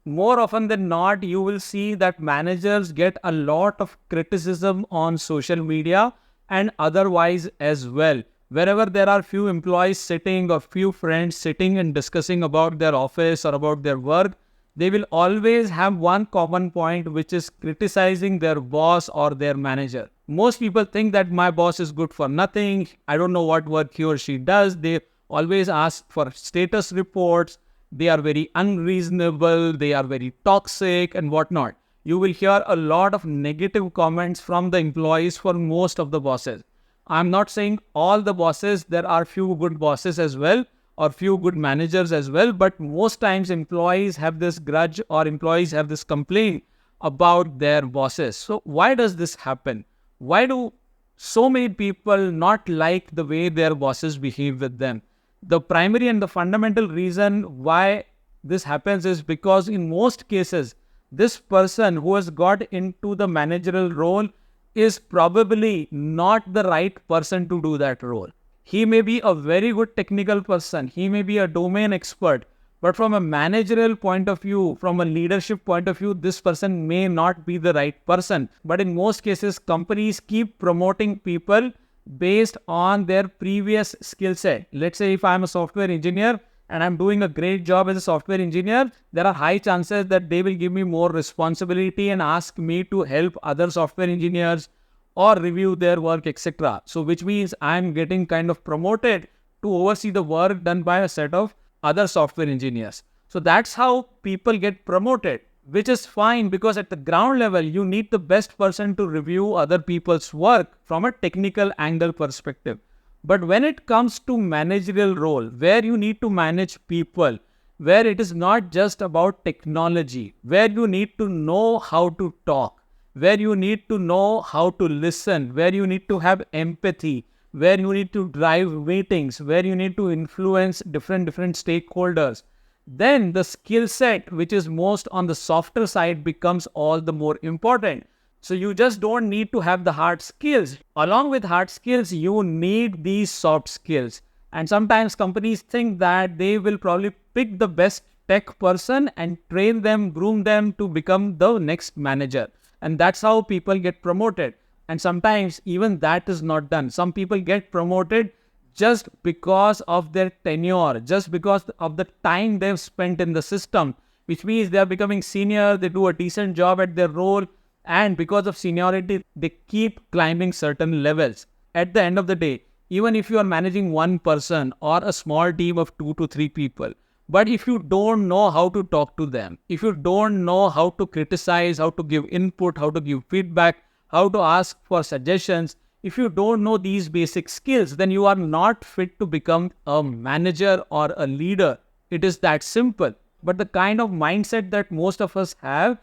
more often than not, you will see that managers get a lot of criticism on social media and otherwise as well. Wherever there are few employees sitting or few friends sitting and discussing about their office or about their work, they will always have one common point, which is criticizing their boss or their manager. Most people think that my boss is good for nothing. I don't know what work he or she does. They always ask for status reports. They are very unreasonable. They are very toxic and whatnot. You will hear a lot of negative comments from the employees for most of the bosses. I'm not saying all the bosses, there are few good bosses as well or few good managers as well, but most times employees have this grudge or employees have this complaint about their bosses. So why does this happen? Why do so many people not like the way their bosses behave with them? The primary and the fundamental reason why this happens is because in most cases, this person who has got into the managerial role is probably not the right person to do that role. He may be a very good technical person. He may be a domain expert. But from a managerial point of view, from a leadership point of view, this person may not be the right person. But in most cases, companies keep promoting people based on their previous skill set. Let's say if I'm a software engineer and I'm doing a great job as a software engineer, there are high chances that they will give me more responsibility and ask me to help other software engineers or review their work, etc. So which means I'm getting kind of promoted to oversee the work done by a set of other software engineers. So that's how people get promoted, which is fine because at the ground level, you need the best person to review other people's work from a technical angle perspective. But when it comes to managerial role, where you need to manage people, where it is not just about technology, where you need to know how to talk, where you need to know how to listen, where you need to have empathy, where you need to drive meetings, where you need to influence different stakeholders, then the skill set, which is most on the softer side, becomes all the more important. So you just don't need to have the hard skills. Along with hard skills, you need these soft skills. And sometimes companies think that they will probably pick the best tech person and train them, groom them to become the next manager. And that's how people get promoted. And sometimes even that is not done. Some people get promoted just because of their tenure, just because of the time they've spent in the system, which means they are becoming senior, they do a decent job at their role, and because of seniority, they keep climbing certain levels. At the end of the day, even if you are managing one person or a small team of 2 to 3 people, but if you don't know how to talk to them, if you don't know how to criticize, how to give input, how to give feedback, how to ask for suggestions, if you don't know these basic skills, then you are not fit to become a manager or a leader. It is that simple. But the kind of mindset that most of us have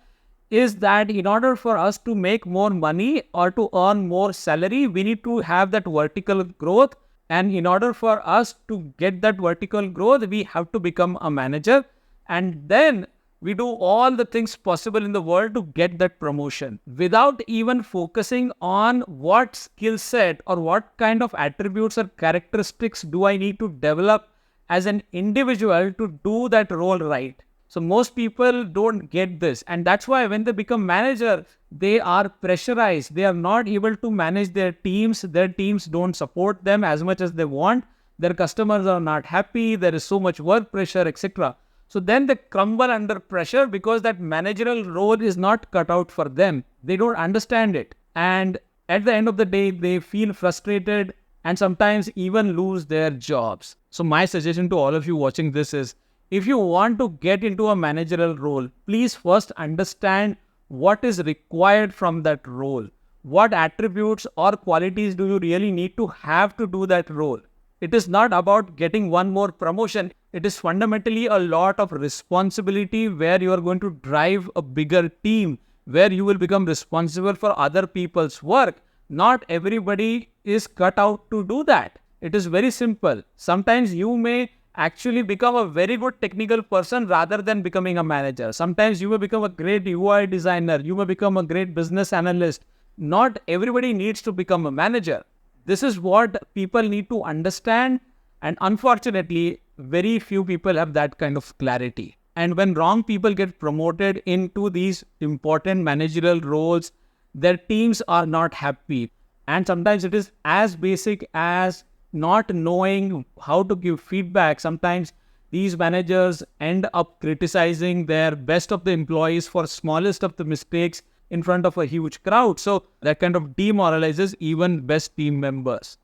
is that in order for us to make more money or to earn more salary, we need to have that vertical growth. And in order for us to get that vertical growth, we have to become a manager. And then we do all the things possible in the world to get that promotion without even focusing on what skill set or what kind of attributes or characteristics do I need to develop as an individual to do that role right. So most people don't get this, and that's why when they become manager, they are pressurized. They are not able to manage their teams. Their teams don't support them as much as they want. Their customers are not happy. There is so much work pressure, etc. So then they crumble under pressure because that managerial role is not cut out for them. They don't understand it. And at the end of the day, they feel frustrated and sometimes even lose their jobs. So my suggestion to all of you watching this is, if you want to get into a managerial role, please first understand what is required from that role. What attributes or qualities do you really need to have to do that role? It is not about getting one more promotion. It is fundamentally a lot of responsibility where you are going to drive a bigger team, where you will become responsible for other people's work. Not everybody is cut out to do that. It is very simple. Sometimes you may actually become a very good technical person rather than becoming a manager. Sometimes you may become a great UI designer. You may become a great business analyst. Not everybody needs to become a manager. This is what people need to understand. And unfortunately, very few people have that kind of clarity. And when wrong people get promoted into these important managerial roles, their teams are not happy. And sometimes it is as basic as not knowing how to give feedback. Sometimes these managers end up criticizing their best of the employees for smallest of the mistakes in front of a huge crowd. So that kind of demoralizes even best team members.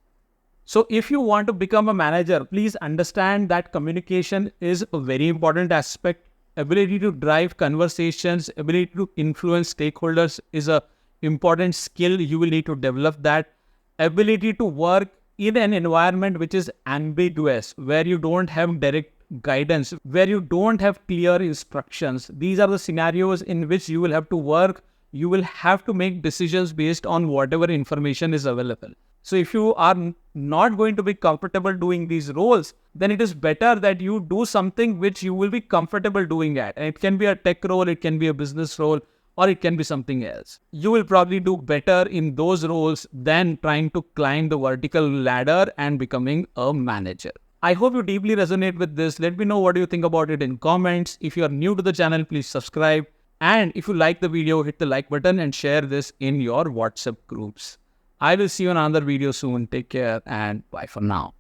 So if you want to become a manager, please understand that communication is a very important aspect. Ability to drive conversations, ability to influence stakeholders is a important skill. You will need to develop that. Ability to work in an environment which is ambiguous, where you don't have direct guidance, where you don't have clear instructions. These are the scenarios in which you will have to work. You will have to make decisions based on whatever information is available. So if you are not going to be comfortable doing these roles, then it is better that you do something which you will be comfortable doing at. And it can be a tech role, it can be a business role, or it can be something else. You will probably do better in those roles than trying to climb the vertical ladder and becoming a manager. I hope you deeply resonate with this. Let me know what you think about it in comments. If you are new to the channel, please subscribe. And if you like the video, hit the like button and share this in your WhatsApp groups. I will see you in another video soon. Take care and bye for now.